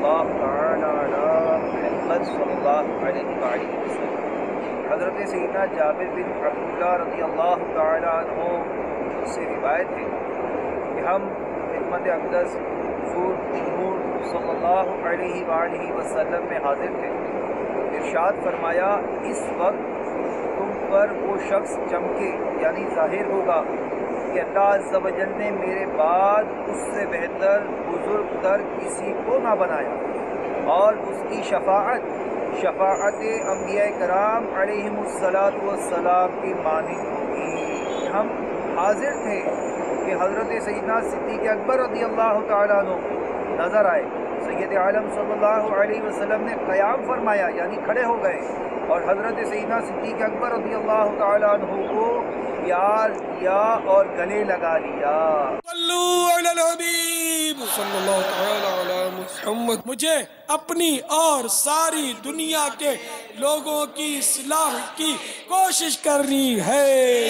اللہ تعالی علی محمد صلی اللہ علیہ وآلہ وسلم۔ حضرت سیدنا جابر بن عبداللہ رضی اللہ تعالی عنہ سے روایت ہے کہ ہم خدمت اقدس حضور نور صلی اللہ علیہ وآلہ وسلم میں حاضر تھے۔ ارشاد فرمایا، اس وقت تم پر وہ شخص چمکے یعنی ظاہر ہوگا کہ اللہ عز و جل نے میرے بعد اس سے بہتر بزرگ تر کسی کو نہ بنایا، اور اس کی شفاعت انبیاء کرام علیہم السلام کی مانند ہوگی۔ ہم حاضر تھے کہ حضرت سیدنا صدیق اکبر رضی اللہ تعالیٰ عنہ نظر آئے۔ سید عالم صلی اللہ علیہ وسلم نے قیام فرمایا یعنی کھڑے ہو گئے، اور حضرت سیدنا صدیق اکبر رضی اللہ تعالیٰ عنہ کو پیار کیا اور گلے لگا لیا۔ صلو علی الحبیب صلی اللہ تعالی علی محمد۔ مجھے اپنی اور ساری دنیا کے لوگوں کی اصلاح کی کوشش کرنی ہے۔